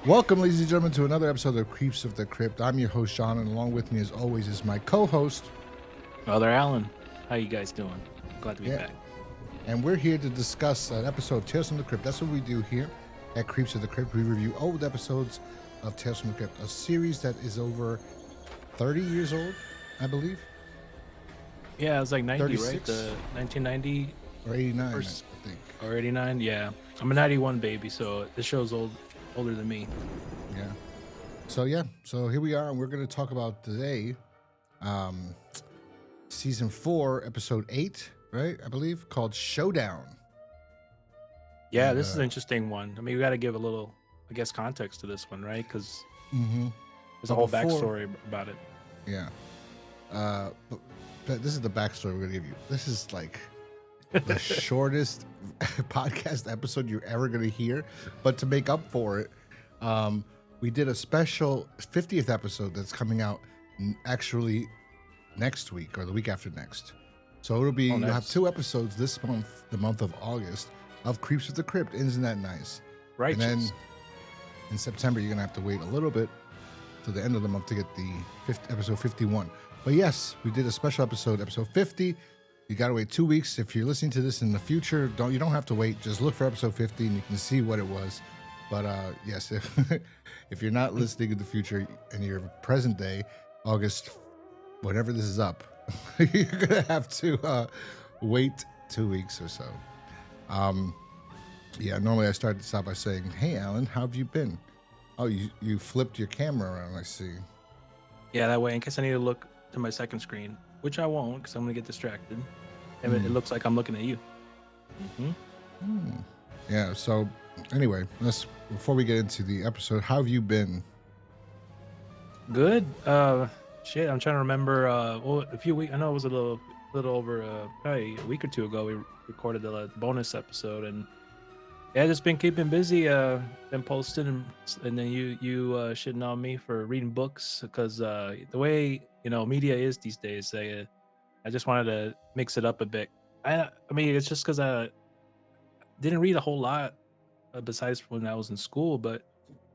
Welcome, ladies and gentlemen, to another episode of Creeps of the Crypt. I'm your host, Sean, and along with me, as always, is my co-host, Brother Alan. How you guys doing? Glad to be back. And we're here to discuss an episode of Tales from the Crypt. That's what we do here at Creeps of the Crypt. We review old episodes of Tales from the Crypt, a series that is over 30 years old, I believe. Yeah, it was like 90, 36? right? The 1990 or 89, first, I think. or 89. Yeah, I'm a 91 baby, so this show's older than me. Yeah. So here we are, and we're going to talk about today, season 4, episode 8, right? I believe, called Showdown. Yeah, this is an interesting one. I mean, we got to give a little, I guess, context to this one, right? Because there's a whole backstory about it. Yeah. But this is the backstory we're going to give you. This is like the shortest podcast episode you're ever going to hear. But to make up for it, we did a special 50th episode that's coming out actually next week or the week after next. So it'll be, you'll have 2 episodes this month, the month of August, of Creeps of the Crypt. Isn't that nice? Righteous. And then in September, you're going to have to wait a little bit to the end of the month to get the episode 51. But yes, we did a special episode 50. You got to wait 2 weeks. If you're listening to this in the future, you don't have to wait. Just look for episode 50 and you can see what it was. But yes, if you're not listening in the future and you're present day, August, whenever this is up, you're going to have to wait 2 weeks or so. Yeah, normally I start this out by saying, hey, Alan, how have you been? Oh, you flipped your camera around, I see. Yeah, that way, in case I need to look to my second screen, which I won't because I'm going to get distracted. And it looks like I'm looking at you. Yeah, so anyway, before we get into the episode, how have you been? Good. Shit, I'm trying to remember. A few weeks. I know it was a little over probably a week or two ago. We recorded the bonus episode, and yeah, just been keeping busy. Been posting, and then you shitting on me for reading books because the way media is these days. I just wanted to mix it up a bit. I mean, it's just because I didn't read a whole lot besides when I was in school, but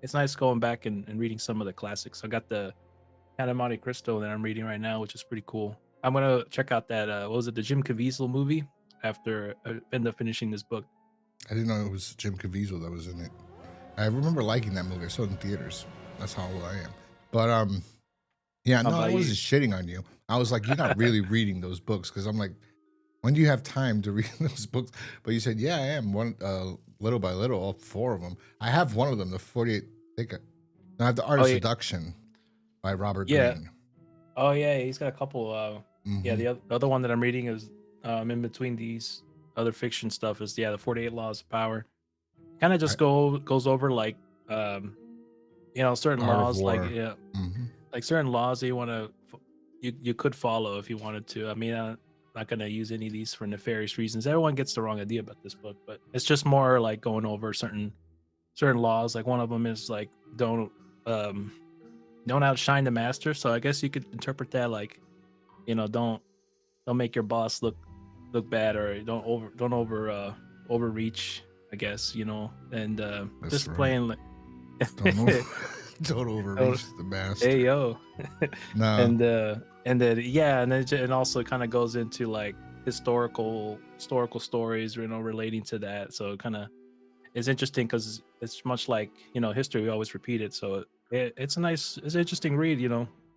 it's nice going back and reading some of the classics. I got the Count of Monte Cristo that I'm reading right now, which is pretty cool. I'm gonna check out that what was it, the Jim Caviezel movie after I end up finishing this book. I didn't know it was Jim Caviezel that was in it. I remember liking that movie. I saw it in theaters. That's how old I am. But yeah, no, I wasn't shitting on you. I was like, you're not really reading those books, because I'm like, when do you have time to read those books? But you said, yeah, I am. Little by little, all 4 of them. I have one of them, the 48. I have the Art of Seduction by Robert Greene. Oh yeah, he's got a couple. Yeah, the other one that I'm reading is in between these other fiction stuff is the 48 Laws of Power. Kind of just goes over like certain laws, like like certain laws that you want to you could follow if you wanted to. I mean, I'm not gonna use any of these for nefarious reasons. Everyone gets the wrong idea about this book, but it's just more like going over certain laws. Like one of them is like don't outshine the master. So I guess you could interpret that like, don't make your boss look bad, or don't overreach, I guess, and just right. Playing like don't overreach the master. Hey yo. No. And then it also kind of goes into like historical stories, relating to that. So it kind of is interesting because it's much like history. We always repeat it. So it's an interesting read.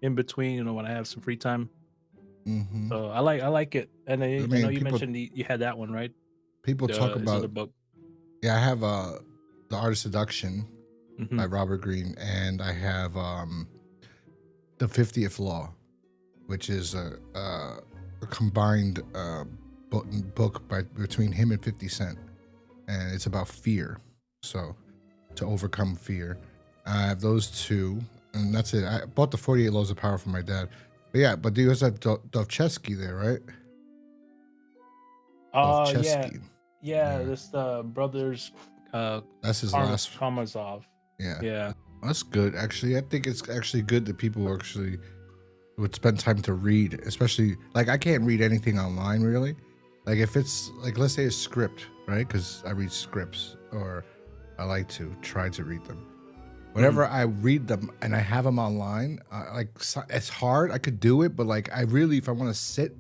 In between, when I have some free time. So I like it. And you mentioned you had that one, right? People talk about the book. Yeah, I have the Art of Seduction by Robert Greene, and I have the 50th Law, which is a combined book between him and 50 Cent, and it's about fear. So to overcome fear, I have those 2, and that's it. I bought the 48 Laws of Power from my dad. But yeah, but you also have Dostoevsky there, right? Yeah. This brothers. That's his last. Karamazov. Yeah. That's good. Actually, I think it's actually good that people actually would spend time to read, especially like I can't read anything online really. Like if it's like, let's say a script, right? Because I read scripts, or I like to try to read them. Whenever I read them and I have them online, it's hard. I could do it, but like I really, if I want to sit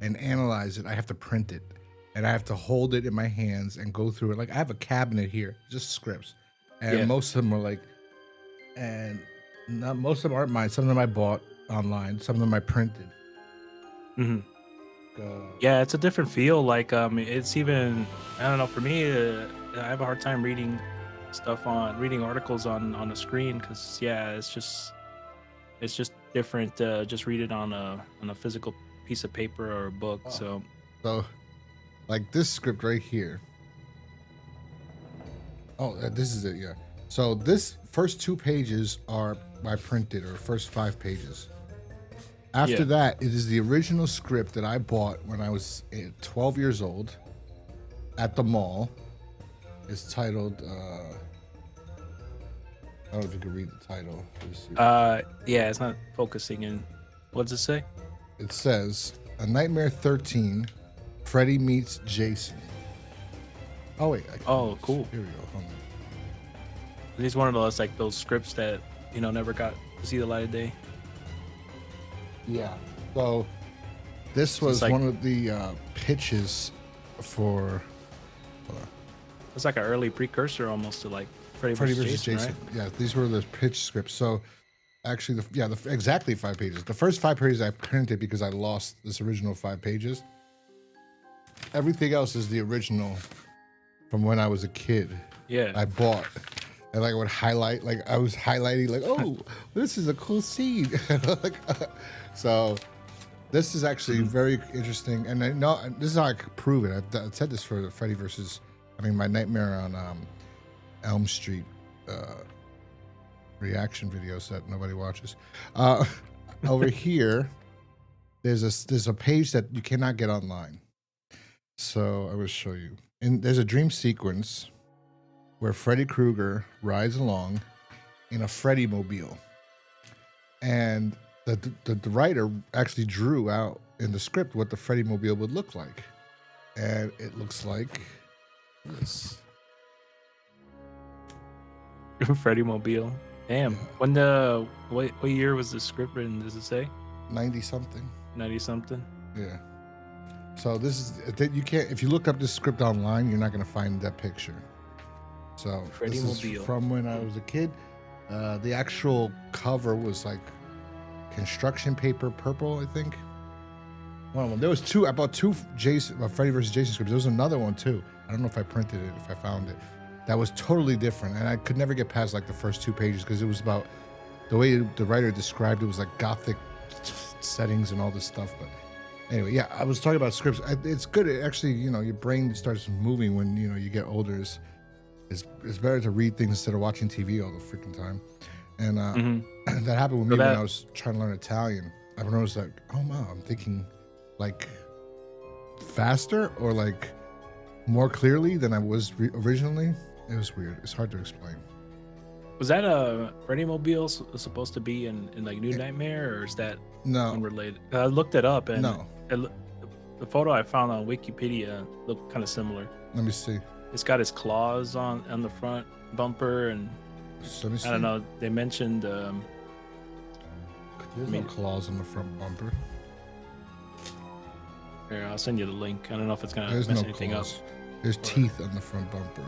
and analyze it, I have to print it and I have to hold it in my hands and go through it. Like I have a cabinet here, just scripts, and most of them are like, and not most of them aren't mine. Some of them I bought online. Some of them I printed. Yeah, it's a different feel. Like it's even, I don't know. For me, I have a hard time reading articles on a screen because it's just different. Just read it on a physical piece of paper or a book. So like this script right here. Oh, this is it. Yeah. So this first 2 pages are I printed, or first 5 pages. After that, it is the original script that I bought when I was 12 years old at the mall. It's titled, I don't know if you can read the title. Yeah, it's not focusing in. What does it say? It says, A Nightmare 13, Freddy Meets Jason. Oh, wait. Cool. Here we go. Hold on. He's one of those scripts that, never got to see the light of day. Yeah. So this was one of the pitches for. It's like an early precursor almost to like Freddy vs. Jason. Right? Yeah, these were the pitch scripts. So actually, exactly 5 pages. The first 5 pages I printed because I lost this original 5 pages. Everything else is the original from when I was a kid. Yeah. I bought. And like I would highlight, like I was highlighting, like, oh, this is a cool scene. So this is actually very interesting. And I know this is how I could prove it. I've said this for the Freddy versus, my Nightmare on Elm Street reaction videos that nobody watches. Over here, there's a page that you cannot get online. So I will show you. And there's a dream sequence where Freddy Krueger rides along in a Freddy mobile. And the writer actually drew out in the script what the Freddy mobile would look like. And it looks like this. Freddy mobile. Damn. Yeah. What year was the script written? Does it say? 90 something. 90 something. Yeah. So this is, you can't, if you look up this script online, you're not going to find that picture. So Freddy this mobile. is from when I was a kid. The actual cover was like construction paper purple, I think. One of them. There was 2. I bought 2 Freddy vs. Jason scripts. There was another one too. I don't know if I printed it, if I found it. That was totally different, and I could never get past like the first 2 pages because it was about the way the writer described it was like gothic settings and all this stuff. But anyway, yeah, I was talking about scripts. It's good. It actually, your brain starts moving when you get older. It's better to read things instead of watching TV all the freaking time. And that happened with me when I was trying to learn Italian. I noticed like, oh wow, I'm thinking like faster or like more clearly than I was originally. It was weird. It's hard to explain. Was that a Freddy mobile supposed to be in like New Nightmare, or is that unrelated? I looked it up and the photo I found on Wikipedia looked kind of similar. Let me see. It's got his claws on the front bumper, and I don't know. They mentioned there's no claws on the front bumper. Here, I'll send you the link. I don't know if it's gonna mess anything up. There's teeth on the front bumper.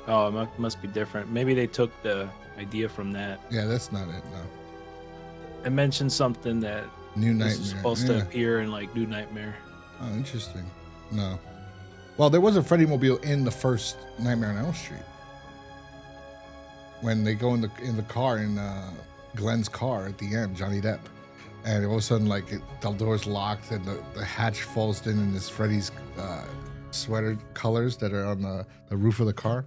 Oh, it must be different. Maybe they took the idea from that. Yeah, that's not it. No. It mentioned something that New Nightmare is supposed to appear in like New Nightmare. Oh, interesting. No. Well, there was a Freddy mobile in the first Nightmare on Elm Street. When they go in the car in Glenn's car at the end, Johnny Depp, and all of a sudden, like the door's locked and the hatch falls in, and it's Freddy's sweater colors that are on the roof of the car.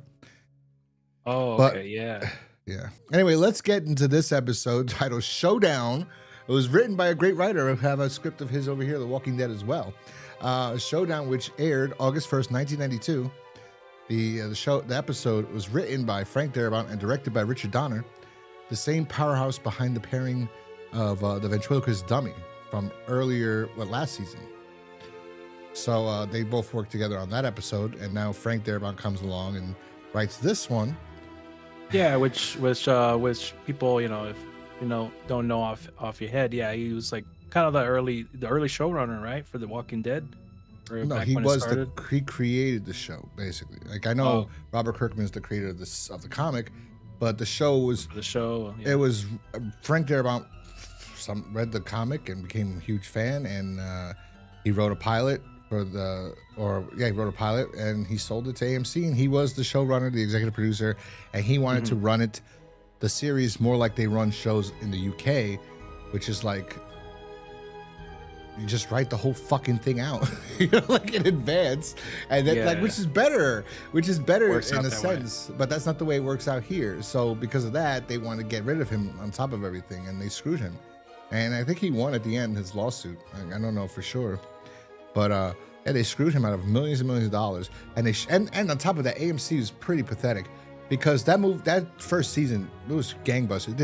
Oh, okay, yeah. Yeah. Anyway, let's get into this episode titled Showdown. It was written by a great writer. I have a script of his over here, The Walking Dead as well. Showdown, which aired August 1st, 1992. The episode was written by Frank Darabont and directed by Richard Donner, the same powerhouse behind the pairing of the ventriloquist dummy from last season. So they both worked together on that episode, and now Frank Darabont comes along and writes this one. Yeah, which people, if don't know off your head, yeah, he was like kind of the early showrunner, right, for The Walking Dead, or No, back he when it was started. he created the show basically. Like I know Oh, Robert Kirkman is the creator of the comic, but the show was the show. it Yeah. was Frank Darabont. Some read the comic and became a huge fan, and he wrote a pilot for he wrote a pilot and he sold it to AMC, and he was the showrunner, the executive producer, and he wanted to run the series more like they run shows in the UK, which is like you just write the whole fucking thing out, like in advance, and then like which is better Works in out a that way. sense, but that's not the way it works out here. So because of that, they want to get rid of him on top of everything, and they screwed him. And I think he won at the end his lawsuit. I don't know for sure, but yeah, they screwed him out of millions and millions of dollars. And and on top of that, AMC was pretty pathetic because that first season it was gangbusters.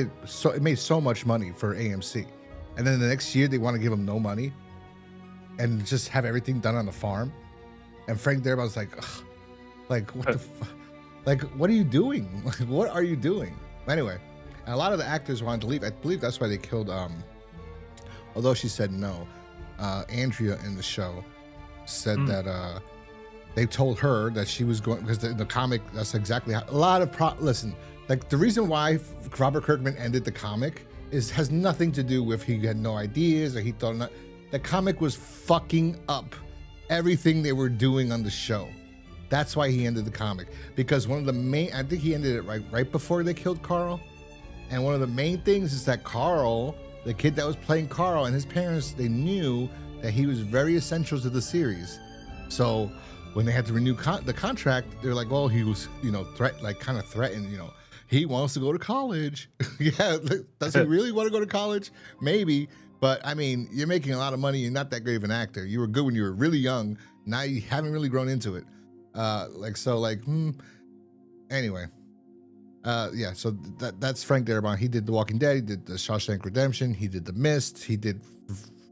It made so much money for AMC, and then the next year they want to give him no money and just have everything done on the farm. And Frank Darabont was like, ugh, like what the fuck? Like what are you doing? Like what are you doing? Anyway, and a lot of the actors wanted to leave. I believe that's why they killed. Although she said no, Andrea in the show said that they told her that she was going because the comic. That's exactly how a lot of listen. Like the reason why Robert Kirkman ended the comic has nothing to do with he had no ideas or he thought not. The comic was fucking up everything they were doing on the show. That's why he ended the comic, because one of the main, I think he ended it right before they killed Carl. And one of the main things is that Carl, the kid that was playing Carl, and his parents, they knew that he was very essential to the series. So when they had to renew the contract, they're like, well, he was, kind of threatened, he wants to go to college. Yeah, does he really want to go to college? Maybe. But I mean, you're making a lot of money. You're not that great of an actor. You were good when you were really young. Now you haven't really grown into it. Anyway. Yeah, so that's Frank Darabont. He did The Walking Dead. He did The Shawshank Redemption. He did The Mist. He did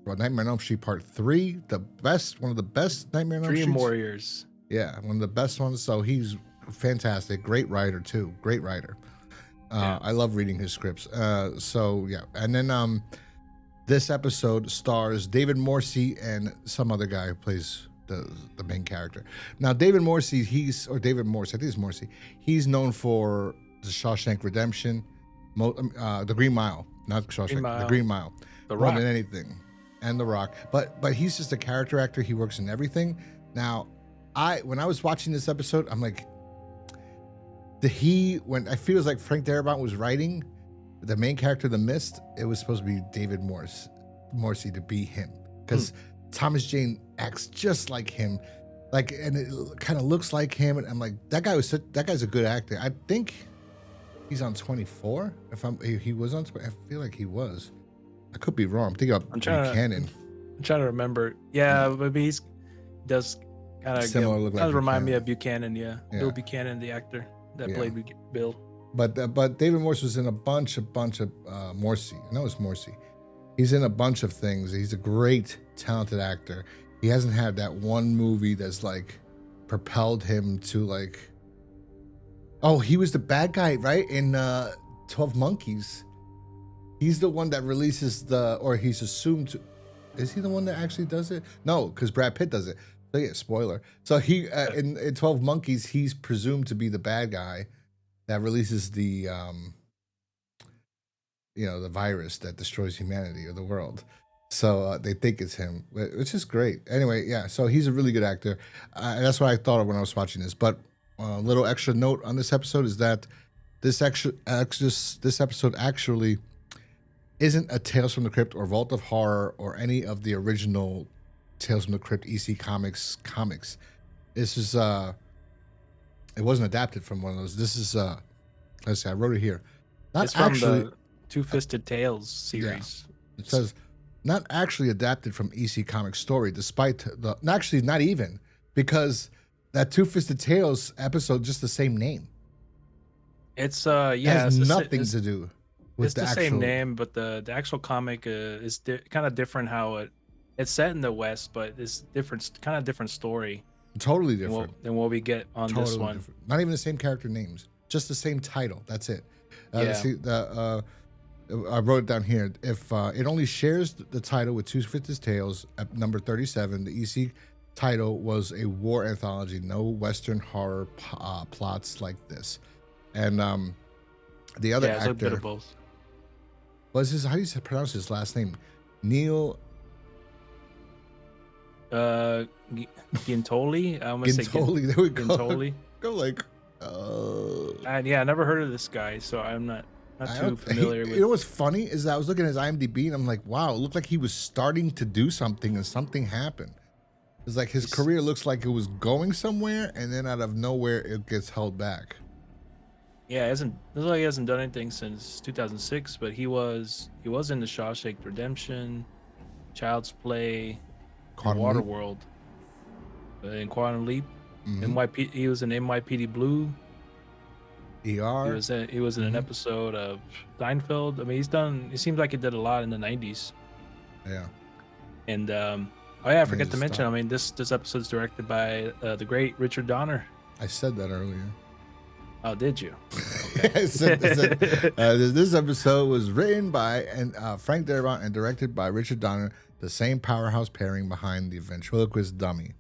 Nightmare on Elm Street Part 3. One of the best Nightmare on Elm Street. Dream Warriors. Yeah, one of the best ones. So he's fantastic. Great writer too. Great writer. I love reading his scripts. So yeah, and then this episode stars David Morse and some other guy who plays the main character. Now, David Morse, I think it's Morse. He's known for The Shawshank Redemption, The Green Mile, not Shawshank, The Green Mile, The More Rock. Than Anything, and The Rock. But he's just a character actor. He works in everything. Now, when I was watching this episode, I'm like, when I feel like Frank Darabont was writing the main character, The Mist, it was supposed to be David Morse to be him, because Thomas Jane acts just like him, and it kind of looks like him, and I'm like, that guy's a good actor. I think he's on 24. He was on. I feel like he was. I could be wrong. I'm thinking of Buchanan. I'm trying to remember. Yeah, but he does kind of similar look like remind me Buchanan. of Buchanan. Yeah, Bill Buchanan, the actor that played Bill. But David Morse was in a bunch of Morse. I know it's Morse. He's in a bunch of things. He's a great, talented actor. He hasn't had that one movie that's like propelled him to like. Oh, he was the bad guy, right? In 12 Monkeys. He's the one that releases or he's assumed to. Is he the one that actually does it? No, because Brad Pitt does it. So yeah, spoiler. So he in 12 Monkeys, he's presumed to be the bad guy that releases the the virus that destroys humanity or the world. So they think it's him, which is great. Anyway, yeah, so he's a really good actor. And that's what I thought of when I was watching this. But a little extra note on this episode is that this episode actually isn't a Tales from the Crypt or Vault of Horror or any of the original Tales from the Crypt EC comics. This is it wasn't adapted from one of those. This is let's see, I wrote it here. It's from the Two-Fisted Tales series. Yeah. It says not actually adapted from EC Comics story, despite not even, because that Two-Fisted Tales episode just the same name. It's it has nothing to do with it's the same name, but the actual comic is kind of different. How it's set in the West, but it's different story. Totally different than what we get on this one. Different. Not even the same character names. just the same title. That's it. Yeah. I wrote it down here. If it only shares the title with Two Fifth's Tales at number 37, the EC title was a war anthology. No Western horror plots like this. And the other it's a bit actor of both. was his, how do you pronounce his last name? Neil Giuntoli. I almost say Giuntoli. There we go. Giuntoli. Go like. And yeah, I never heard of this guy, so I'm not too familiar with. You know what's funny is that I was looking at his IMDb and I'm like, wow, it looked like he was starting to do something and something happened. It's like his career looks like it was going somewhere and then out of nowhere it gets held back. Yeah, looks like he hasn't done anything since 2006, but he was in the Shawshank Redemption, Child's Play, Waterworld, in Quantum Leap. He was in NYPD Blue. ER. He was in an episode of Seinfeld. I mean, it seems like he did a lot in the 90s. Yeah. And I forgot to mention, I mean, this episode's directed by the great Richard Donner. I said that earlier. Oh, did you? Okay. I said, this episode was written by Frank Darabont and directed by Richard Donner, the same powerhouse pairing behind the ventriloquist dummy.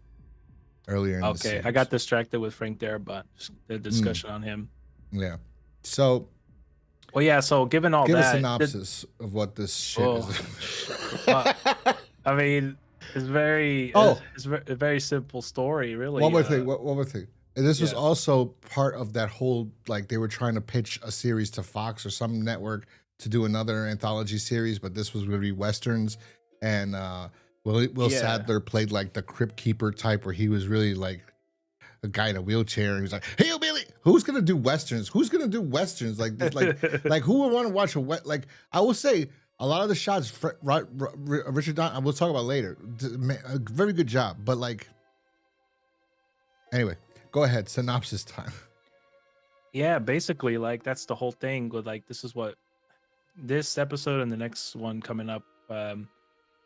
Earlier in the series. Okay, I got distracted with Frank Darabont, the discussion on him. Yeah. So. Well, yeah. So, given all give that, a synopsis of what this shit is. I mean, it's a very simple story, really. One more thing. And this was also part of that whole, like, they were trying to pitch a series to Fox or some network to do another anthology series, but this was going to be Westerns. And Will Sadler played like the Crypt Keeper type, where he was really like a guy in a wheelchair. And he was like, "Hey, Billy, who's gonna do westerns? Who's gonna do westerns? Like who would want to watch like?" I will say a lot of the shots, Richard Donner, we'll talk about later. A very good job, but like, anyway, go ahead. Synopsis time. Yeah, basically, like that's the whole thing. With like, this is what this episode and the next one coming up.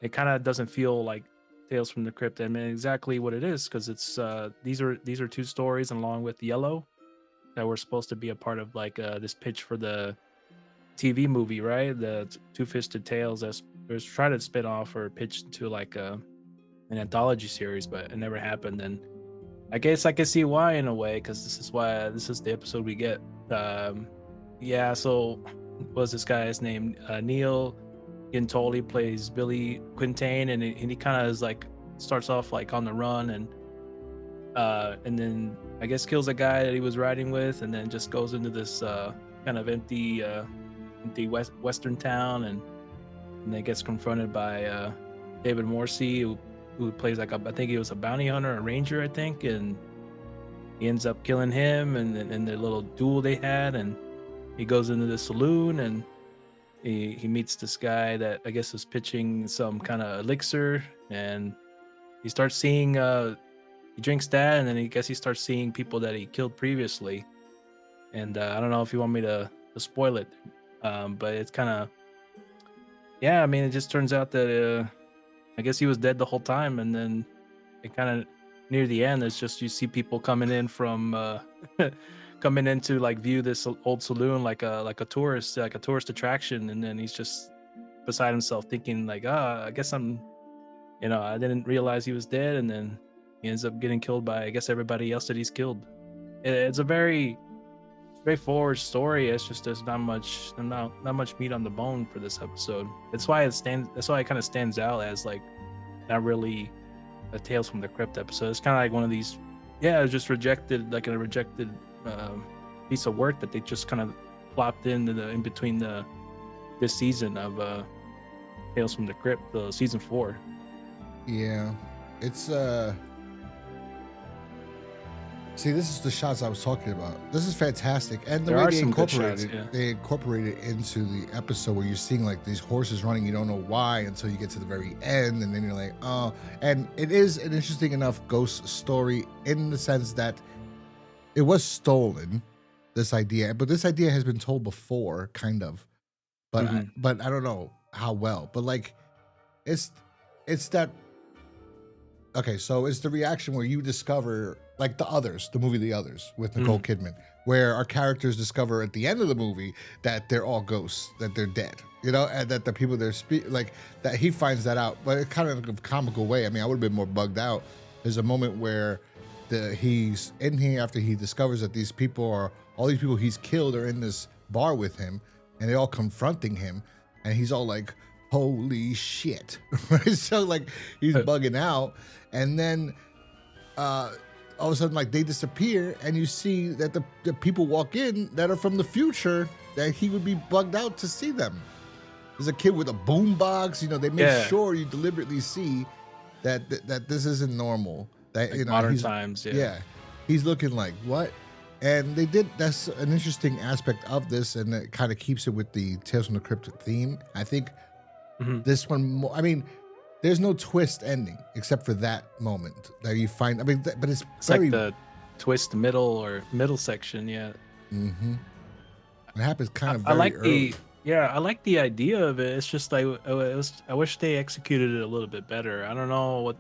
It kind of doesn't feel like Tales from the Crypt. I mean, exactly what it is, because it's these are two stories along with Yellow that were supposed to be a part of like this pitch for the TV movie, right? The Two-Fisted Tales that was trying to spin off or pitch to like an anthology series, but it never happened. And I guess I can see why in a way, because this is the episode we get. So what's this guy's name? Neil Giuntoli plays Billy Quintain, and he kind of is like starts off like on the run, and then I guess kills a guy that he was riding with, and then just goes into this kind of empty western town, and then gets confronted by David Morse, who plays like I think he was a bounty hunter, a ranger, I think, and he ends up killing him, and the little duel they had, and he goes into the saloon, and he meets this guy that I guess is pitching some kind of elixir, and he starts seeing he drinks that, and then he starts seeing people that he killed previously. And I don't know if you want me to spoil it, but it's kind of, I mean, it just turns out that I guess he was dead the whole time, and then it kind of near the end, it's just you see people coming in from coming in to like view this old saloon like a tourist attraction, and then he's just beside himself thinking like, I guess I didn't realize he was dead, and then he ends up getting killed by I guess everybody else that he's killed. It's a very straightforward story. It's just there's not much meat on the bone for this episode. That's why it kind of stands out as like not really a Tales from the Crypt episode. It's kind of like one of these, it was just rejected, like a rejected piece of work that they just kind of plopped in between this season of Tales from the Crypt, season 4. Yeah, it's see, this is the shots I was talking about. This is fantastic, and the way they incorporated into the episode where you're seeing like these horses running, you don't know why until you get to the very end, and then you're like, oh. And it is an interesting enough ghost story in the sense that it was stolen, this idea, but this idea has been told before, kind of, but but I don't know how well. But like, it's that. Okay, so it's the reaction where you discover, like the movie The Others with Nicole Kidman, where our characters discover at the end of the movie that they're all ghosts, that they're dead, you know, and that the people they're like that he finds that out, but it's kind of a comical way. I mean, I would have been more bugged out. There's a moment where he's in here after he discovers that these people are all these people he's killed are in this bar with him, and they're all confronting him, and he's all like, "Holy shit!" So like he's bugging out, and then all of a sudden, like they disappear, and you see that the people walk in that are from the future that he would be bugged out to see them. There's a kid with a boom box. You know, they make sure you deliberately see that this isn't normal. That like you know, modern times. Yeah, he's looking like what? And they did. That's an interesting aspect of this, and it kind of keeps it with the Tales from the Crypt theme. I think this one. I mean. There's no twist ending except for that moment that you find. I mean, but it's very, like the twist middle section. Yeah. Mm-hmm. It happens kind of. I like early. I like the idea of it. It's just like I wish they executed it a little bit better. I don't know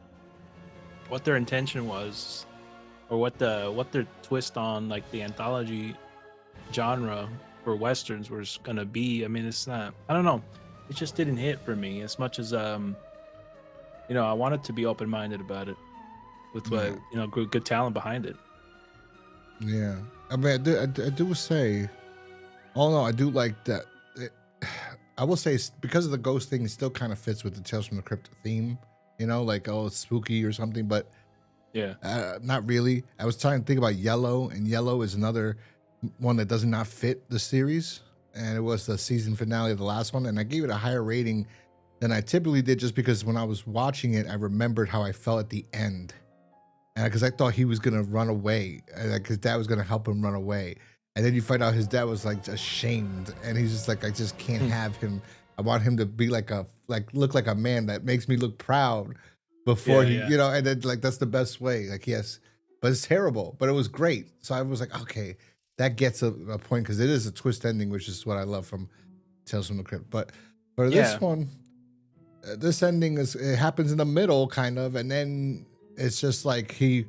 what their intention was, or what their twist on like the anthology genre for westerns was gonna be. I mean, it's not. I don't know. It just didn't hit for me as much as you know, I wanted to be open-minded about it with you know, good talent behind it. Yeah, I mean, I do say, oh no, I do like that. I will say because of the ghost thing, it still kind of fits with the Tales from the Crypt theme. You know, like oh, it's spooky or something, but not really. I was trying to think about Yellow, and Yellow is another one that does not fit the series, and it was the season finale of the last one, and I gave it a higher rating than I typically did, just because when I was watching it, I remembered how I felt at the end, because I thought he was gonna run away, like his dad was gonna help him run away, and then you find out his dad was like ashamed, and he's just like, I just can't have him. I want him to be look like a man that makes me look proud before you know, and then like that's the best way. Like yes, but it's terrible, but it was great. So I was like, okay, that gets a point because it is a twist ending, which is what I love from Tales from the Crypt. But for this one. This ending it happens in the middle kind of, and then it's just like he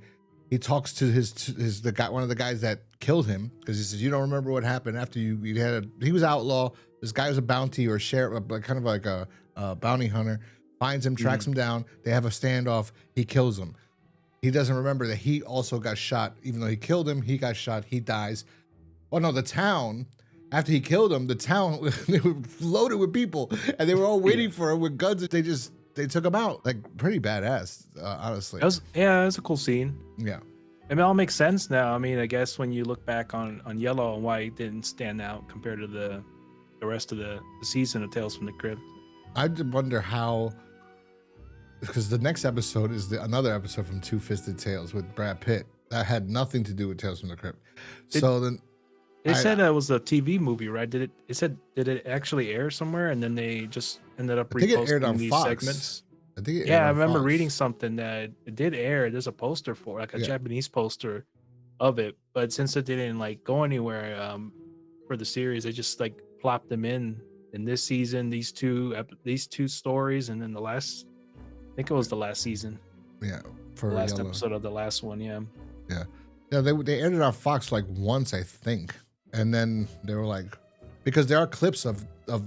talks to the guy, one of the guys that killed him, because he says, you don't remember what happened after he was outlaw. This guy was a bounty or sheriff, kind of like a bounty hunter, finds him, tracks him down. They have a standoff. He kills him. He doesn't remember that he also got shot. Even though he killed him, he got shot. He dies. Oh no, the town. After he killed him, the town they were loaded with people, and they were all waiting for him with guns. They took him out, like pretty badass, honestly. It was a cool scene. Yeah, it all makes sense now. I mean, I guess when you look back on Yellow and why it didn't stand out compared to the rest of the season of Tales from the Crypt. I wonder how, because the next episode is another episode from Two Fisted Tales with Brad Pitt that had nothing to do with Tales from the Crypt. They said it was a TV movie, right? Did it actually air somewhere, and then they just ended up reposting these segments? I think it aired on I remember Fox. reading something that it did air. There's a poster for like a Japanese poster of it, but since it didn't like go anywhere for the series, they just like plopped them in this season. These two stories, and then the last, I think it was the last season. Yeah, for the last episode of the last one. Yeah. They aired it on Fox like once, I think. And then they were like, because there are clips of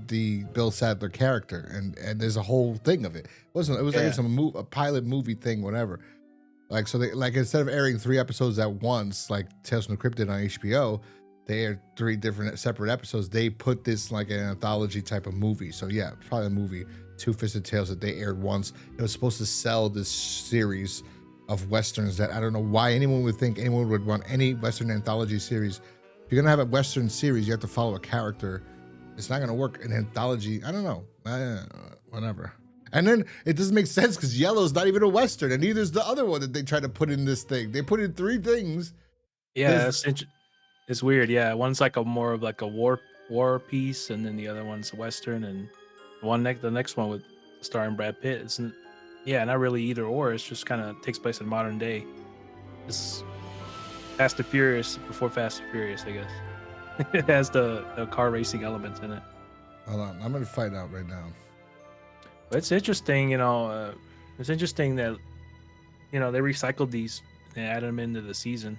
the Bill Sadler character, and there's a whole thing of it. It was like it's a pilot movie thing, whatever. Like so, they like instead of airing 3 episodes at once, like Tales from the Crypt did on HBO, they aired 3 different separate episodes. They put this like an anthology type of movie. So yeah, probably a movie, Two Fisted Tales, that they aired once. It was supposed to sell this series of westerns that I don't know why anyone would think anyone would want any western anthology series. If you're gonna have a western series, you have to follow a character. It's not gonna work in anthology. I don't know, whatever. And then it doesn't make sense because Yellow's not even a western, and neither is the other one that they tried to put in this thing. They put in 3 things. Yeah, it's weird. Yeah, one's like more of like a war piece, and then the other one's a western, and the next one with starring Brad Pitt. It's not really either or. It's just kind of takes place in modern day. It's Fast and Furious before Fast and Furious, I guess. It has the car racing elements in it. Hold on, I'm gonna find out right now. But it's interesting, you know. It's interesting that they recycled these and added them into the season.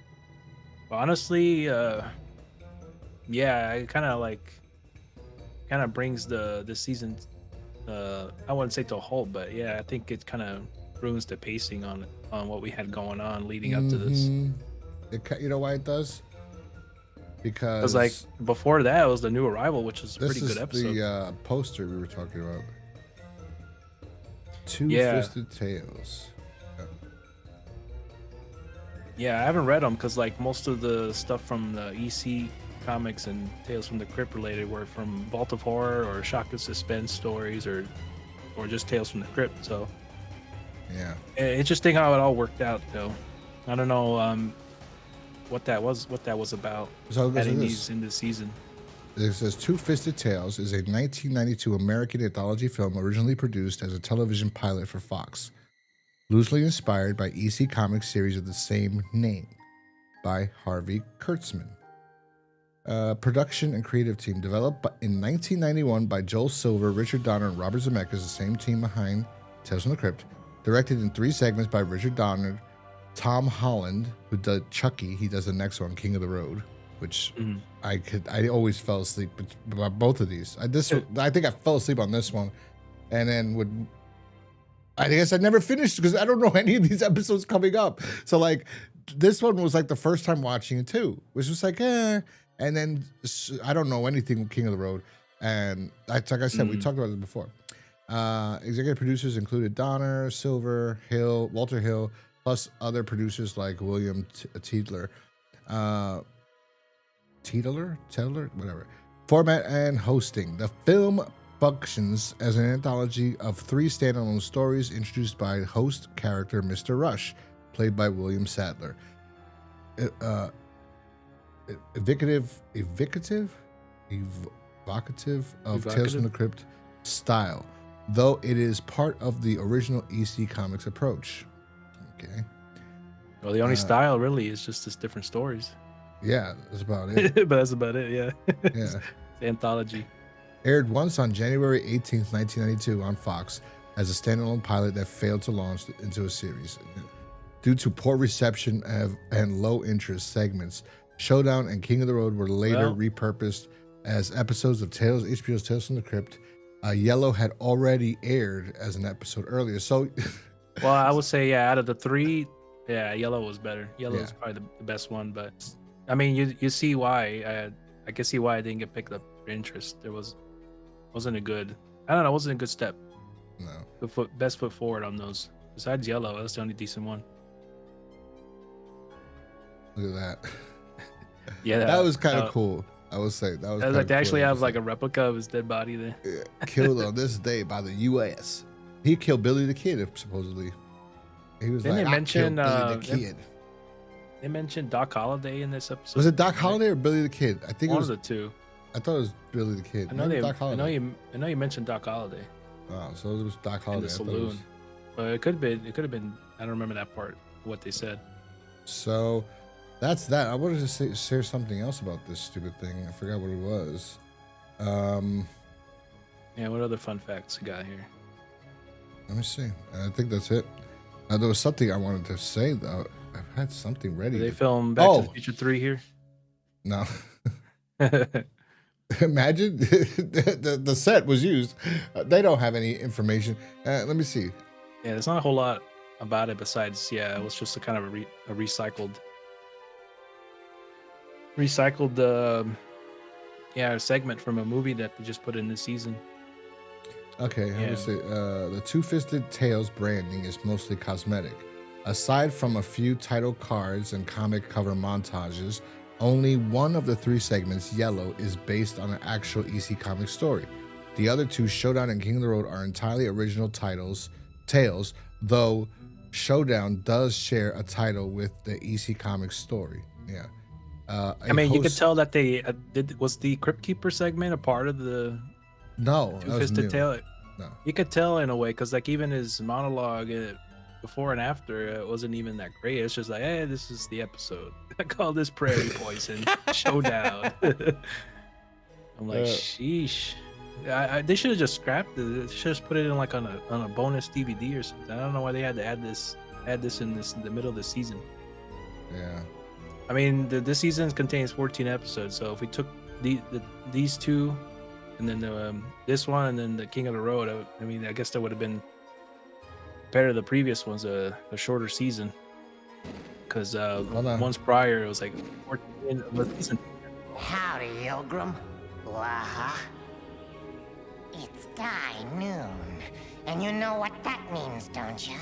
But honestly, yeah, it kind of brings the season. I wouldn't say to a halt, but yeah, I think it kind of ruins the pacing on what we had going on leading up to this. You know why it does? Because like Because before that, it was the New Arrival, which was a this pretty good is episode. the poster we were talking about. Two Yeah. Fisted Tales. Yeah, I haven't read them because like most of the stuff from the EC comics and Tales from the Crypt related were from Vault of Horror or Shock and Suspense stories or just Tales from the Crypt. So Yeah. interesting how it all worked out though. I don't know what that was about. So adding these in this season. It says Two Fisted Tales is a 1992 American anthology film originally produced as a television pilot for Fox, loosely inspired by EC Comics series of the same name by Harvey Kurtzman. Production and creative team developed in 1991 by Joel Silver, Richard Donner, and Robert Zemeckis, the same team behind Tales from the Crypt. Directed in 3 segments by Richard Donner, Tom Holland, who did Chucky. He does the next one, King of the Road, which I always fell asleep about both of these. I think I fell asleep on this one, and then I guess I never finished because I don't know any of these episodes coming up. So like this one was like the first time watching it too, which was like and then I don't know anything with King of the Road, and like I said, we talked about it before. Executive producers included Donner, Silver, Hill, Walter Hill, plus other producers like William Tiedler. Tedler, whatever. Format and hosting. The film functions as an anthology of 3 standalone stories introduced by host character Mr. Rush, played by William Sadler. Evocative of Tales from the Crypt style, though it is part of the original EC Comics approach. Okay. Well, the only style really is just this different stories. Yeah, that's about it. But that's about it, yeah. Yeah. The anthology. Aired once on January 18th, 1992 on Fox as a standalone pilot that failed to launch into a series. Due to poor reception and low interest, segments Showdown and King of the Road were later repurposed as episodes of HBO's Tales from the Crypt. Yellow had already aired as an episode earlier. So, well, I would say, yeah, out of the 3, yeah, Yellow was better. Yellow was probably the best one, but I mean, you see why. I can see why I didn't get picked up for interest. There wasn't a good, I don't know, it wasn't a good step. No. Best foot forward on those. Besides Yellow, that's the only decent one. Look at that. Yeah, that was kind of cool. I would say that was like they cool. actually have like a replica of his dead body there. Yeah, killed on this day by the U.S. He killed Billy the Kid, supposedly. He was Didn't like, they mention Billy the Kid. They mentioned Doc Holliday in this episode. Was it Doc Holliday or Billy the Kid? I think one it was of the two. I thought it was Billy the Kid. I know you mentioned Doc Holliday. Oh, so it was Doc Holliday. In the saloon. But it could have been. I don't remember that part. What they said. So, that's that. I wanted to share something else about this stupid thing. I forgot what it was. Yeah. What other fun facts you got here? Let me see. I think that's it. There was something I wanted to say though. I've had something ready. Did they film Back to the Future 3 here? No. Imagine the set was used. They don't have any information. Let me see. Yeah, there's not a whole lot about it besides, yeah, it was just a kind of a recycled segment from a movie that they just put in this season. Okay, let me see. The Two Fisted Tales branding is mostly cosmetic. Aside from a few title cards and comic cover montages, only one of the 3 segments, Yellow, is based on an actual EC comic story. The other 2, Showdown and King of the Road, are entirely original tales, though Showdown does share a title with the EC comic story. Yeah. I mean, you could tell that they was the Crypt Keeper segment a part of the Two Fisted Tale? No. You could tell in a way, because like even his monologue before and after, it wasn't even that great. It's just like, hey, this is the episode. I call this Prairie Poison Showdown. I'm like, sheesh. They should have just scrapped it. They should have put it in like on a bonus DVD or something. I don't know why they had to add this in the middle of the season. Yeah. I mean, this season contains 14 episodes, so if we took these two, and then this one, and then the King of the Road. I mean, I guess that would have been compared to the previous ones a shorter season, because once prior it was like 14 of a season. Howdy, Pilgrim. Waha. It's die noon, and you know what that means, don't you?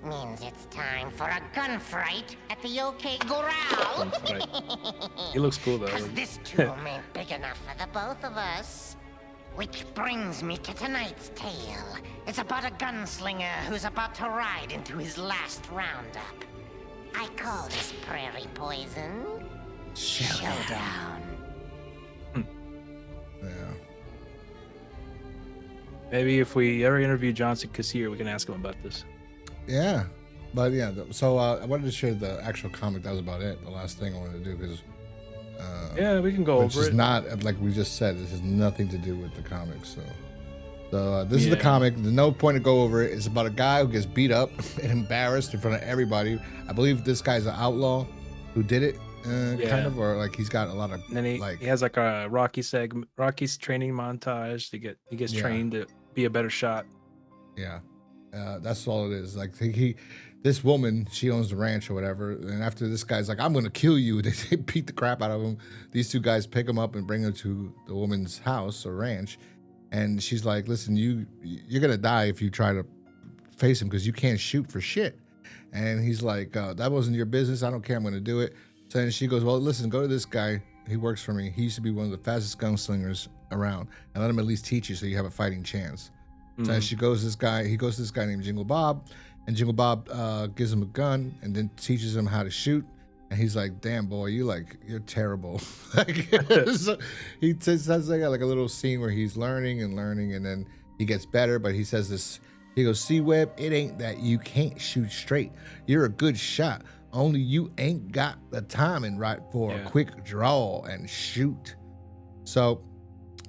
Means it's time for a gunfight at the OK Corral. He looks cool though. Cause this tomb ain't big enough for the both of us. Which brings me to tonight's tale. It's about a gunslinger who's about to ride into his last roundup. I call this prairie poison Showdown. Yeah. Maybe if we ever interview Johnson Kassir, we can ask him about this. Yeah, but yeah. So I wanted to share the actual comic. That was about it. The last thing I wanted to do because. Yeah, we can go over it. Which is not, like we just said, this has nothing to do with the comics. So this is the comic. There's no point to go over it. It's about a guy who gets beat up and embarrassed in front of everybody. I believe this guy's an outlaw who did it, kind of, or like he's got a lot of. And then he has like a Rocky's training montage. He gets trained to be a better shot. Yeah, that's all it is. Like this woman, she owns the ranch or whatever, and after this guy's like, I'm gonna kill you, they beat the crap out of him. These two guys pick him up and bring him to the woman's house or ranch, and she's like, listen, you're gonna die if you try to face him because you can't shoot for shit. And he's like, that wasn't your business, I don't care, I'm gonna do it. So then she goes, well, listen, go to this guy, he works for me, he used to be one of the fastest gunslingers around, and let him at least teach you so you have a fighting chance. So he goes to this guy named Jingle Bob, and Jingle Bob gives him a gun and then teaches him how to shoot. And he's like, damn, boy, you're terrible. So he says like a little scene where he's learning, and then he gets better, but he says this, he goes, see, Webb, it ain't that you can't shoot straight. You're a good shot. Only you ain't got the timing right for a quick draw and shoot. So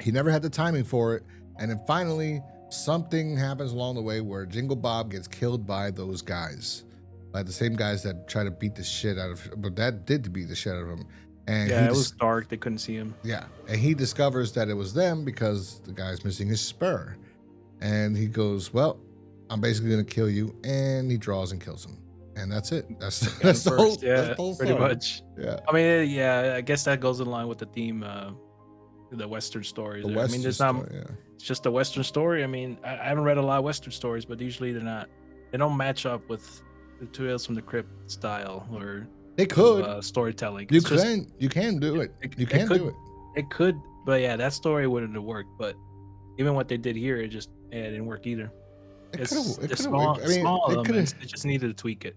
he never had the timing for it. And then finally, something happens along the way where Jingle Bob gets killed by those guys, by the same guys that try to beat the shit out of him, but that did beat the shit out of him. And it was dark, they couldn't see him. Yeah, and he discovers that it was them because the guy's missing his spur. And he goes, well, I'm basically gonna kill you, and he draws and kills him. And that's it. That's the whole, that's the whole pretty story. much. Yeah. I mean, I guess that goes in line with the theme, the Western stories. I mean, there's not. It's just a Western story. I mean, I haven't read a lot of Western stories, but usually they don't match up with the Tales from the Crypt style or they could storytelling. You can do it. You can do it. It could, but yeah, that story wouldn't have worked. But even what they did here, it didn't work either. It could have small worked. I mean, small elements. They just needed to tweak it.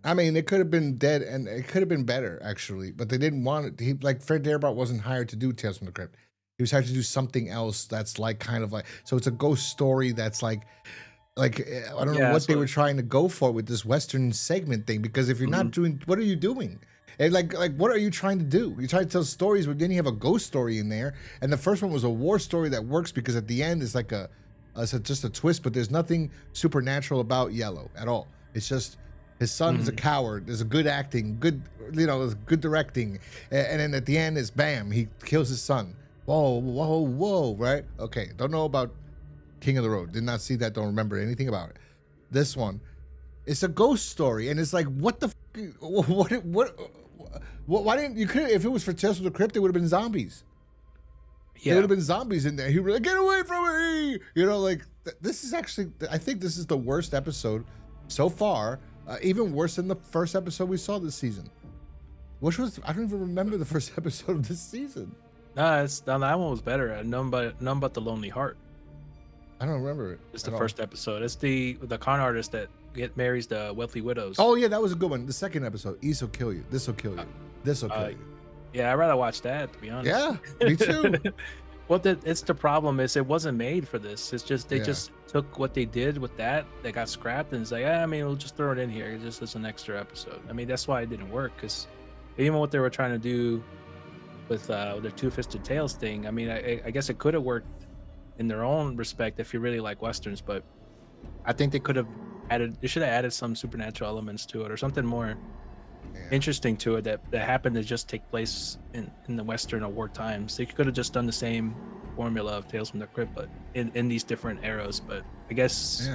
I mean, it could have been dead, and it could have been better actually, but they didn't want it. Like Fred Darabont wasn't hired to do Tales from the Crypt. He was hired to do something else that's like kind of like, so it's a ghost story that's like I don't know what they were trying to go for with this Western segment thing, because if you're not doing, what are you doing? And like what are you trying to do? You try to tell stories, but then you have a ghost story in there, and the first one was a war story that works because at the end it's like just a twist, but there's nothing supernatural about Yellow at all. It's just his son is a coward. There's a good acting, good directing, and then at the end is bam, he kills his son. Whoa, right? Okay, don't know about King of the Road. Did not see that. Don't remember anything about it. This one, it's a ghost story, and it's like, what the? What? Why didn't you? Could, if it was for Tales from the Crypt, it would have been zombies. Yeah, there would have been zombies in there. He would be like, get away from me! You know, like this is actually. I think this is the worst episode so far. Even worse than the first episode we saw this season, which was, I don't even remember the first episode of this season. No, that one was better. None but the Lonely Heart. I don't remember it. It's the first episode. It's the con artist that marries the wealthy widows. Oh yeah, that was a good one. The second episode, This will kill you. This will kill you. This will kill you. Yeah, I'd rather watch that, to be honest. Yeah, me too. It's the problem is it wasn't made for this. It's just they just took what they did with that got scrapped, and it's like, I mean, we'll just throw it in here just as an extra episode. I mean, that's why it didn't work, because even what they were trying to do with the Two-Fisted Tales thing, I mean, I guess it could have worked in their own respect if you really like Westerns, but I think they should have added some supernatural elements to it or something more interesting to it that happened to just take place in the Western or war times. They could have just done the same formula of Tales from the Crypt, but in these different eras. But I guess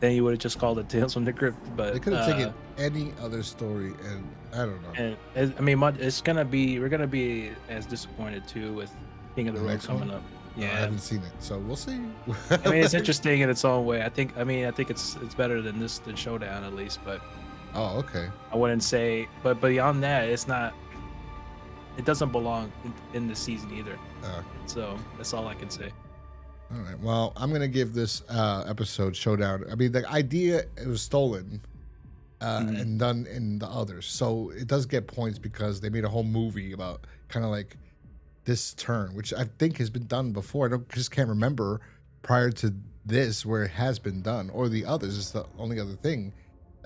then you would have just called it Tales from the Crypt. But they could have taken any other story, and I don't know. And I mean, we're gonna be as disappointed too with King of the Road coming up. Yeah, I haven't seen it, so we'll see. I mean, it's interesting in its own way. I think it's better than Showdown at least, but. Oh, okay. I wouldn't say, but beyond that, it's not. It doesn't belong in the season either. So that's all I can say. All right. Well, I'm gonna give this episode Showdown. I mean, the idea it was stolen and done in the others, so it does get points because they made a whole movie about kind of like this turn, which I think has been done before. Just can't remember prior to this where it has been done, or the others. It's the only other thing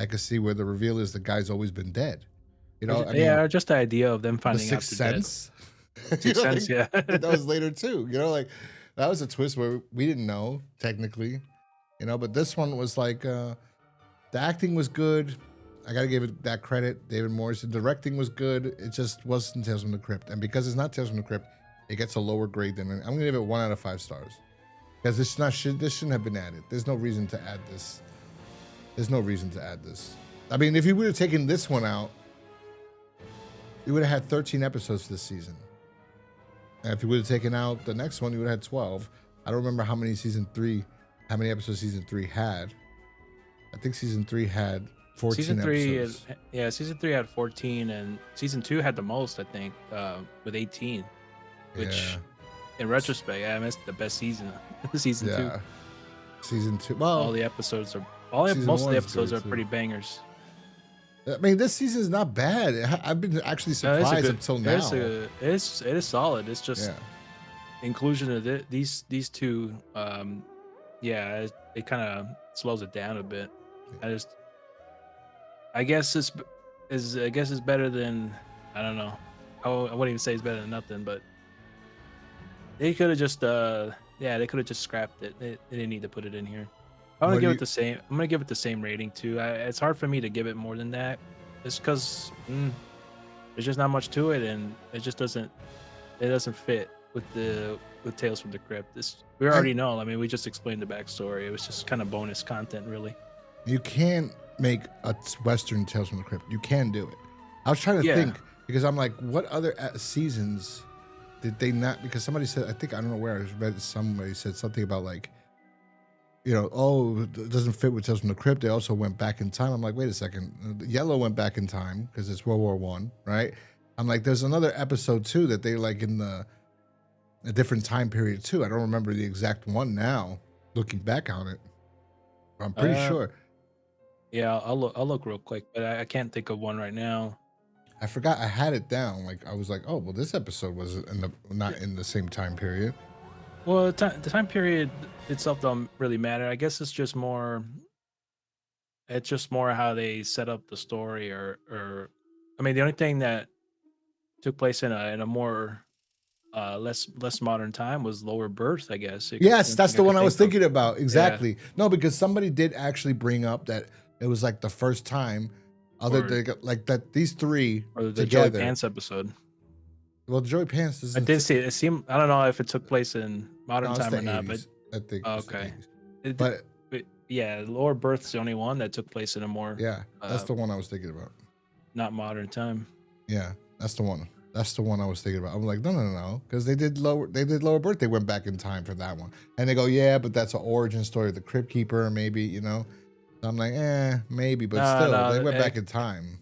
I could see where the reveal is the guy's always been dead. You know, I mean, just the idea of them finding out Sixth Sense. Sixth Sense, yeah. That was later too. You know, like that was a twist where we didn't know technically. You know, but this one was like the acting was good. I gotta give it that credit. David Morse. The directing was good. It just wasn't Tales from the Crypt, and because it's not Tales from the Crypt, it gets a lower grade than. I'm gonna give it 1 out of 5 stars because this shouldn't have been added. There's no reason to add this. There's no reason to add this. I mean, if you would have taken this one out, you would have had 13 episodes this season. And if you would have taken out the next one, you would have had 12. I don't remember how many episodes season 3 had. I think season 3 had 14 episodes. Season 3 had 14, and season 2 had the most, I think, with 18. Which, in retrospect, I missed the best season. Season 2. Season 2. Well, all the episodes are. Most of the episodes are pretty bangers. I mean, this season is not bad. I've been actually surprised until now. It is solid. It's just inclusion of these two. It kind of slows it down a bit. I guess it's better than, I don't know. I wouldn't even say it's better than nothing, but they could have just scrapped it. They didn't need to put it in here. I'm gonna give it the same. I'm gonna give it the same rating too. It's hard for me to give it more than that. It's because there's just not much to it, and it just doesn't fit with Tales from the Crypt. We already know. I mean, we just explained the backstory. It was just kind of bonus content, really. You can make a Western Tales from the Crypt. You can do it. I was trying to think because I'm like, what other seasons did they not? Because somebody said, I don't know where I read somebody said something about like, you know, it doesn't fit with Tales from the Crypt. They also went back in time. I'm like, wait a second. Yellow went back in time because it's World War I, right? I'm like, there's another episode too that they like in a different time period too. I don't remember the exact one now. Looking back on it, I'm pretty sure. Yeah, I'll look real quick, but I can't think of one right now. I forgot I had it down. Like I was like, oh well, this episode was not in the same time period. Well, the time period itself don't really matter. I guess it's just more how they set up the story, or I mean, the only thing that took place in a more less modern time was Lower Birth, I guess. Yes, that's the one I was thinking about. Exactly. Yeah. No, because somebody did actually bring up that it was like the first time like that these three or the together. Joey Pants episode. Well, the Joey Pants is. I did see it. It seemed. I don't know if it took place in modern time or not, but I think. Okay. But yeah, Lower Birth's the only one that took place in a more. Yeah, that's the one I was thinking about. Not modern time. Yeah, that's the one. That's the one I was thinking about. I'm like, no, because they did Lower Birth. They went back in time for that one, and they go, yeah, but that's an origin story of the Crypt Keeper, maybe, you know. I'm like, maybe, but they went back in time.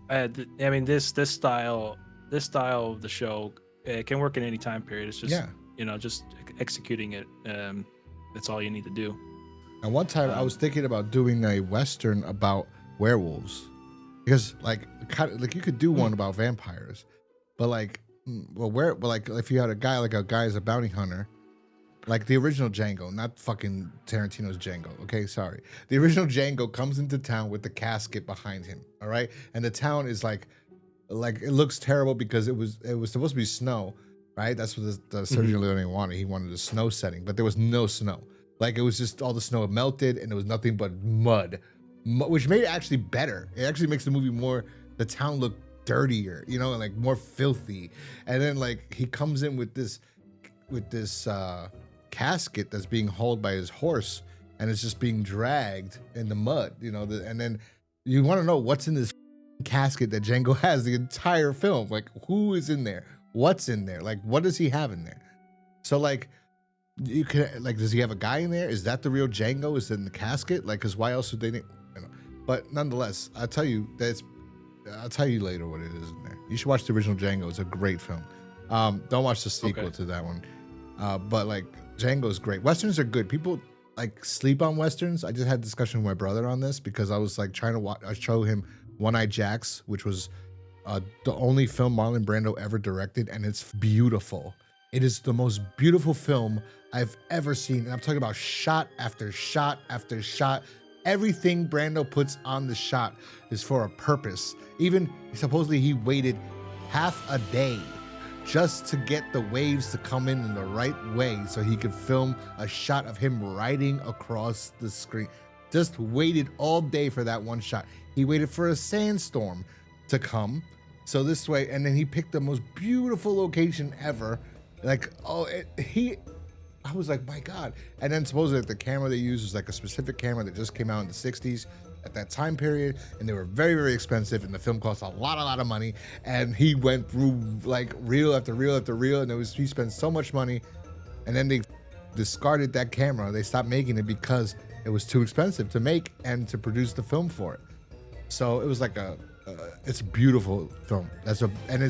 I mean, this style of the show, it can work in any time period. It's just just executing it. That's all you need to do. And one time I was thinking about doing a Western about werewolves, because like you could do one about vampires, but like, if you had a guy as a bounty hunter, like the original Django, not fucking Tarantino's Django. Okay, sorry. The original Django comes into town with the casket behind him. All right, and the town is like it looks terrible because it was supposed to be snow, right? That's what the Sergio Leone wanted. He wanted a snow setting, but there was no snow. Like it was just all the snow melted and it was nothing but mud, which made it actually better. It actually makes the movie the town look dirtier, you know, like more filthy. And then like he comes in with this casket that's being hauled by his horse, and it's just being dragged in the mud, you know. And then you want to know what's in this casket that Django has the entire film. Like, who is in there? What's in there? Like, what does he have in there? So like, you can like, does he have a guy in there? Is that the real Django? Is it in the casket? Like, because why else would they? You know? But nonetheless, I'll tell you later what it is in there. You should watch the original Django. It's a great film. Don't watch the sequel to that one. But like, Django's great. Westerns are good. People like sleep on Westerns. I just had a discussion with my brother on this because I was like trying to watch. I showed him One-Eyed Jacks, which was the only film Marlon Brando ever directed, and it's beautiful. It is the most beautiful film I've ever seen, and I'm talking about shot after shot after shot. Everything Brando puts on the shot is for a purpose. Even supposedly he waited half a day just to get the waves to come in the right way so he could film a shot of him riding across the screen. Just waited all day for that one shot. He waited for a sandstorm to come, so this way, and then he picked the most beautiful location ever. Like, I was like, my God. And then supposedly the camera they used was like a specific camera that just came out in the 60s at that time period, and they were very, very expensive, and the film cost a lot of money. And he went through like reel after reel after reel, and he spent so much money, and then they discarded that camera. They stopped making it because it was too expensive to make and to produce the film for it. So it was like it's a beautiful film. And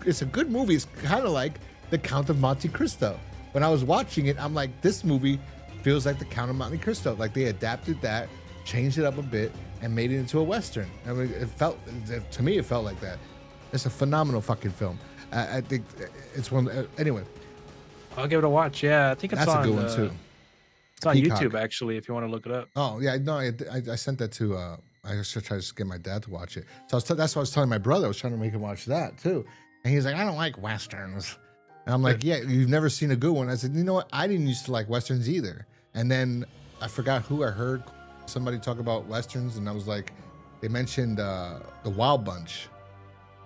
it's a good movie. It's kind of like The Count of Monte Cristo. When I was watching it, I'm like, this movie feels like The Count of Monte Cristo. Like they adapted that, changed it up a bit, and made it into a Western. I mean, to me, it felt like that. It's a phenomenal fucking film. I think it's one. Anyway, I'll give it a watch. Yeah, I think it's that's on. a good one too. It's on Peacock. YouTube actually, if you want to look it up. Oh yeah, no, I sent that to. I should try to get my dad to watch it. So that's what I was telling my brother. I was trying to make him watch that too, and he's like, I don't like Westerns. And I'm like, yeah, you've never seen a good one. I said, you know what? I didn't used to like Westerns either. And then I forgot who I heard somebody talk about Westerns, and I was like, they mentioned the Wild Bunch.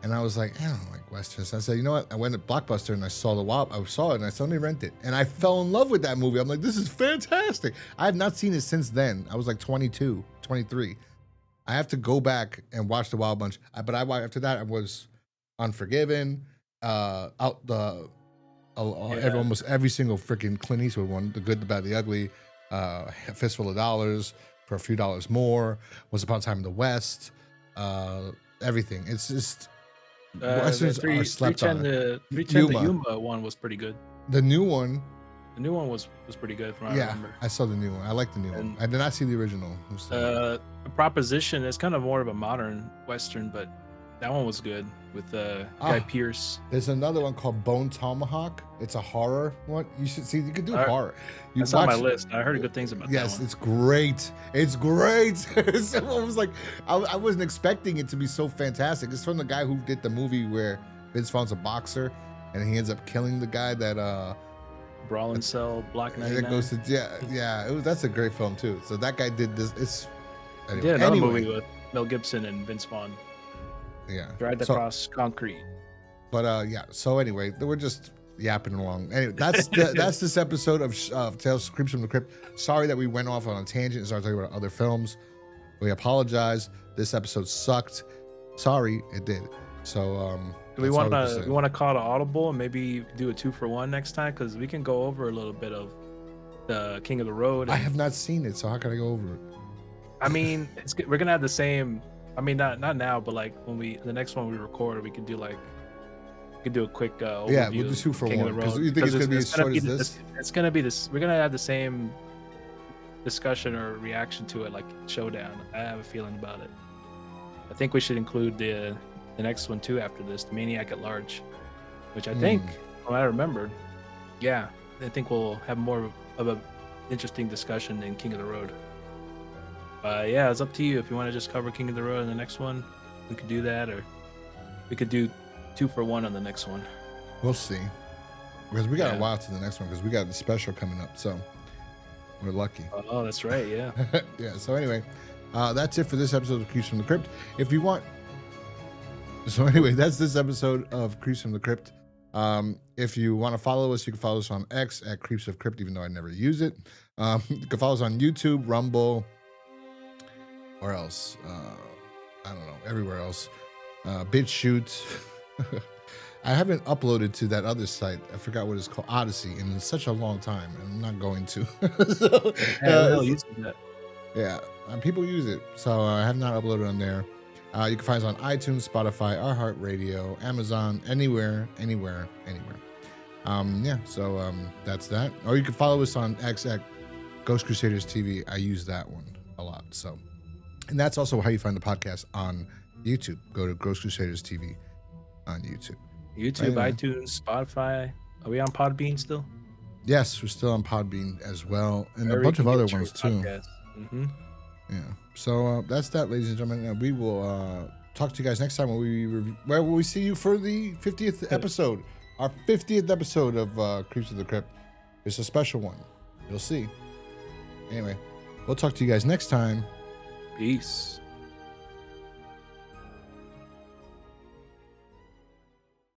And I was like, I don't like Westerns. And I said, you know what? I went to Blockbuster and I saw it and I said, let me rent it. And I fell in love with that movie. I'm like, this is fantastic. I have not seen it since then. I was like 22, 23. I have to go back and watch the Wild Bunch. But after that, I was Unforgiven, almost every single freaking Clint Eastwood one, The Good, the Bad, the Ugly, A Fistful of Dollars, For a Few Dollars More, Once Upon a Time in the West, everything. It's just Westerns are slept on. The Yuma one was pretty good. The new one was pretty good from what I remember. I saw the new one. I like the new one. I did not see the original. Proposition is kind of more of a modern Western, but that one was good with Guy Pearce. There's another one called Bone Tomahawk. It's a horror one. You should see. You could do horror. That's on my list. I heard good things about that one. Yes, it's great. It's great. So I was like, I wasn't expecting it to be so fantastic. It's from the guy who did the movie where Vince Vaughn's a boxer and he ends up killing the guy that Brawl and Cell Block 99. It goes to that's a great film too. So that guy did this. He did another movie with Mel Gibson and Vince Vaughn. Yeah. Dragged across concrete. But so anyway, we're just yapping along. Anyway, that's this episode of Tales of Creeps from the Crypt. Sorry that we went off on a tangent and started talking about other films. We apologize. This episode sucked. Sorry, it did. So we want to call it audible and maybe do a 2-for-1 next time, because we can go over a little bit of the King of the Road. I have not seen it, so how can I go over it? I mean, we're gonna have the same. I mean, not now, but like when the next one we record, we could do a quick overview. Yeah, we'll do 2-for-1 because you think it's gonna be as short as this. It's gonna be this. We're gonna have the same discussion or reaction to it like Showdown. I have a feeling about it. I think we should include the next one too after this, the Maniac at Large, which I think, from what I remembered, I think we'll have more of a interesting discussion than King of the Road. Yeah, it's up to you. If you want to just cover King of the Road in the next one, we could do that, or we could do 2-for-1 on the next one. We'll see, because we got a while to the next one, because we got the special coming up, so we're lucky. Oh, that's right. Yeah. Yeah. So anyway, That's it for this episode of Creeps from the Crypt. If you want, so anyway, that's this episode of Creeps from the Crypt. If you want to follow us, you can follow us on X at Creeps of Crypt, even though I never use it. You can follow us on YouTube, Rumble, or else, I don't know, everywhere else. BitChute. I haven't uploaded to that other site. I forgot what it's called, Odyssey, in such a long time, and I'm not going to. People use it, so I have not uploaded on there. You can find us on iTunes, Spotify, iHeartRadio, Amazon, anywhere. That's that. Or you can follow us on X at Ghost Crusaders TV. I use that one a lot. So, and that's also how you find the podcast on YouTube. Go to Ghost Crusaders TV on YouTube. iTunes, Spotify. Are we on Podbean still? Yes, we're still on Podbean as well, and a bunch of other ones too. Yeah. So that's that, ladies and gentlemen. We will talk to you guys next time where will we see you for the 50th episode, our 50th episode of Creeps of the Crypt. It's a special one. You'll see. Anyway, we'll talk to you guys next time. Peace.